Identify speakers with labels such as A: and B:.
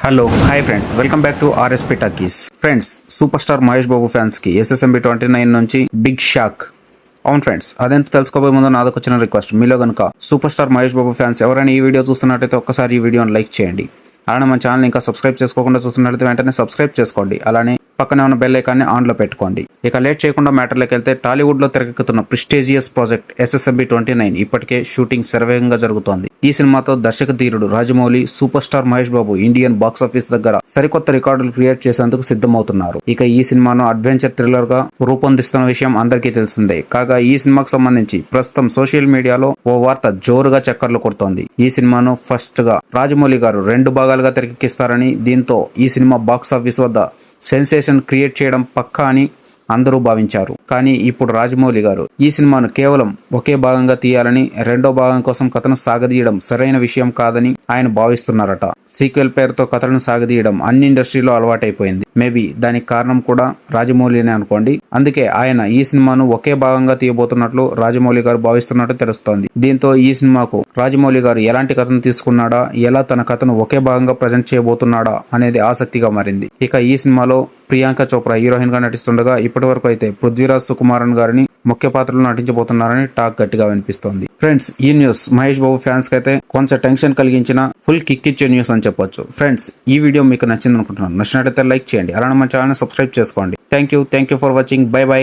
A: Hello hi friends, welcome back to RSP talkies. Friends, super star Mahesh Babu fans కి SSMB 29 నుంచి big shock. అవును friends, అదేంటో తెలుసుకోబోయే ముందు నాదొక చిన్న రిక్వెస్ట్. మీలో కనుక super star Mahesh Babu fans ఎవరైనా ఈ వీడియో చూస్తున్నట్టయితే ఒక్కసారి ఈ వీడియోని లైక్ చేయండి. అలానే మన ఛానల్ ఇంకా సబ్స్క్రైబ్ చేసుకోకుండా చూస్తున్నట్లయితే వెంటనే సబ్స్క్రైబ్ చేసుకోండి. అలానే పక్కనే ఉన్న బెల్ ఐకాన్ని ఆన్లో పెట్టుకోండి. ఇక లేట్ చేయకుండా మ్యాటర్లోకి వెళ్తే, టాలీవుడ్లో తెరకెక్కుతున్న ప్రెస్టీజియస్ ప్రాజెక్ట్ SSMB 29 ఇప్పటికే షూటింగ్ శరవేగంగా జరుగుతోంది. ఈ సినిమాతో దర్శక ధీరుడు Rajamouli, super star Mahesh Babu Indian box office దగ్గర సరికొత్త రికార్డులు క్రియేట్ చేసేందుకు సిద్ధమవుతున్నారు. ఇక ఈ సినిమాను అడ్వెంచర్ థ్రిల్లర్ గా రూపొందిస్తున్న విషయం అందరికీ తెలిసిందే. కాగా ఈ సినిమాకు సంబంధించి ప్రస్తుతం సోషల్ మీడియాలో ఓ వార్త జోరుగా చక్కర్లు కొడుతోంది. ఈ సినిమాను ఫస్ట్ గా రాజమౌళి గారు 2 భాగాలుగా తెరకెక్కిస్తారని, దీంతో ఈ సినిమా బాక్సాఫీస్ వద్ద సెన్సేషన్ క్రియేట్ చేయడం పక్కా అని అందరూ భావించారు. కానీ ఇప్పుడు రాజమౌళి గారు ఈ సినిమాను కేవలం ఒకే భాగంగా తీయాలని, 2వ భాగం కోసం కథను సాగదీయడం సరైన విషయం కాదని ఆయన భావిస్తున్నారట. సీక్వెల్ పేరుతో కథలను సాగదీయడం అన్ని ఇండస్ట్రీలో అలవాటైపోయింది. మేబీ దానికి కారణం కూడా రాజమౌళినే అనుకోండి. అందుకే ఆయన ఈ సినిమాను ఒకే భాగంగా తీయబోతున్నట్లు రాజమౌళి గారు భావిస్తున్నట్టు తెలుస్తోంది. దీంతో ఈ సినిమాకు రాజమౌళి గారు ఎలాంటి కథను తీసుకున్నాడా, ఎలా తన కథను ఒకే భాగంగా ప్రజెంట్ చేయబోతున్నాడా అనేది ఆసక్తిగా మారింది. ఇక ఈ సినిమాలో ప్రియాంక చోప్రా హీరోయిన్ గా నటిస్తుండగా, ఇప్పటి వరకు అయితే పృథ్వీరాజ్ సుకుమారన్ గారిని ముఖ్య పాత్రలో నటించబోతున్నారని టాక్ గట్టిగా వినిపిస్తోంది. ఫ్రెండ్స్, ఈ న్యూస్ మహేష్ బాబు ఫ్యాన్స్ కి అయితే కొంచెం టెన్షన్ కలిగించిన ఫుల్ కిక్ ఇచ్చే న్యూస్ అని చెప్పొచ్చు. ఫ్రెండ్స్, ఈ వీడియో మీకు నచ్చింది అనుకుంటున్నాను. నచ్చినట్లయితే లైక్ చేయండి. అలానే మన ఛానల్ సబ్స్క్రైబ్ చేసుకోండి. Thank you for watching. By by.